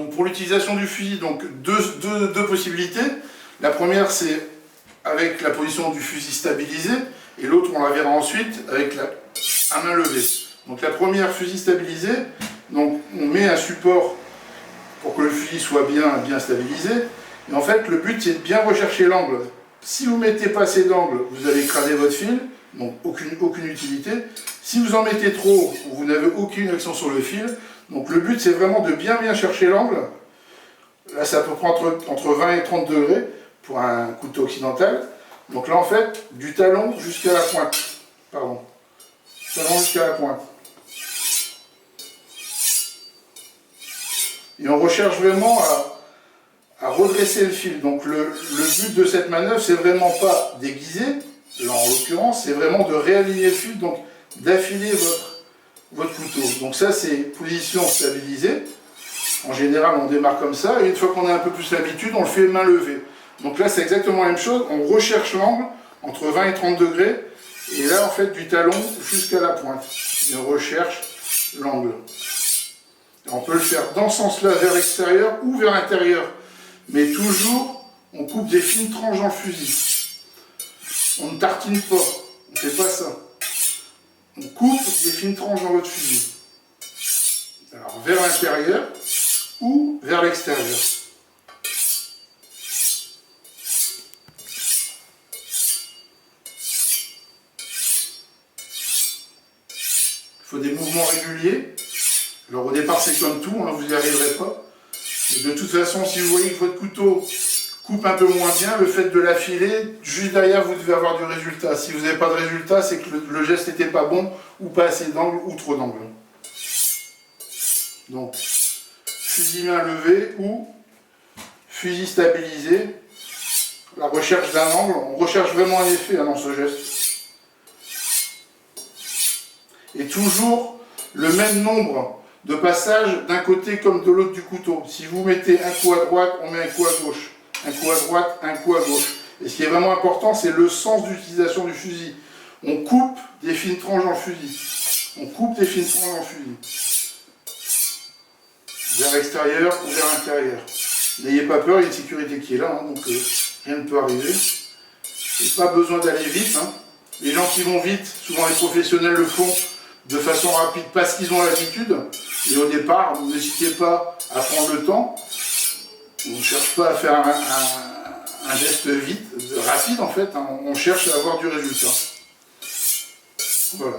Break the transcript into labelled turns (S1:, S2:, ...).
S1: Donc pour l'utilisation du fusil, donc deux possibilités. La première, c'est avec la position du fusil stabilisé, et l'autre, on la verra ensuite, avec à main levée. Donc la première, fusil stabilisé, donc on met un support pour que le fusil soit bien stabilisé. Et en fait, le but, c'est de bien rechercher l'angle. Si vous ne mettez pas assez d'angle, vous allez écraser votre fil, donc aucune utilité. Si vous en mettez trop, vous n'avez aucune action sur le fil. Donc le but, c'est vraiment de bien chercher l'angle. Là, ça peut prendre entre 20 et 30 degrés pour un couteau occidental. Donc là, en fait, du talon jusqu'à la pointe. Pardon. Talon jusqu'à la pointe. Et on recherche vraiment à redresser le fil. Donc le but de cette manœuvre, c'est vraiment pas d'aiguiser, là en l'occurrence, c'est vraiment de réaligner le fil, donc d'affiler votre couteau. Donc ça, c'est position stabilisée. En général, on démarre comme ça, et une fois qu'on a un peu plus l'habitude, on le fait main levée. Donc là, c'est exactement la même chose, on recherche l'angle entre 20 et 30 degrés, et là, en fait, du talon jusqu'à la pointe. Et on recherche l'angle. On peut le faire dans ce sens-là, vers l'extérieur ou vers l'intérieur. Mais toujours, on coupe des fines tranches dans le fusil. On ne tartine pas, on ne fait pas ça. On coupe des fines tranches dans votre fusil. Alors, vers l'intérieur ou vers l'extérieur. Il faut des mouvements réguliers. Alors au départ c'est comme tout, hein, vous n'y arriverez pas. Et de toute façon, si vous voyez que votre couteau coupe un peu moins bien, le fait de l'affiler, juste derrière vous devez avoir du résultat. Si vous n'avez pas de résultat, c'est que le geste n'était pas bon, ou pas assez d'angle, ou trop d'angle. Donc, fusil main levée ou fusil stabilisé. La recherche d'un angle, on recherche vraiment un effet dans ce geste. Et toujours le même nombre de passage d'un côté comme de l'autre du couteau. Si vous mettez un coup à droite, on met un coup à gauche. Un coup à droite, un coup à gauche. Et ce qui est vraiment important, c'est le sens d'utilisation du fusil. On coupe des fines tranches dans le fusil. On coupe des fines tranches dans le fusil. Vers l'extérieur ou vers l'intérieur. N'ayez pas peur, il y a une sécurité qui est là, hein, donc rien ne peut arriver. Et pas besoin d'aller vite. Hein. Les gens qui vont vite, souvent les professionnels le font de façon rapide parce qu'ils ont l'habitude. Et au départ, n'hésitez pas à prendre le temps. On ne cherche pas à faire un geste vite, rapide en fait. Hein. On cherche à avoir du résultat. Voilà.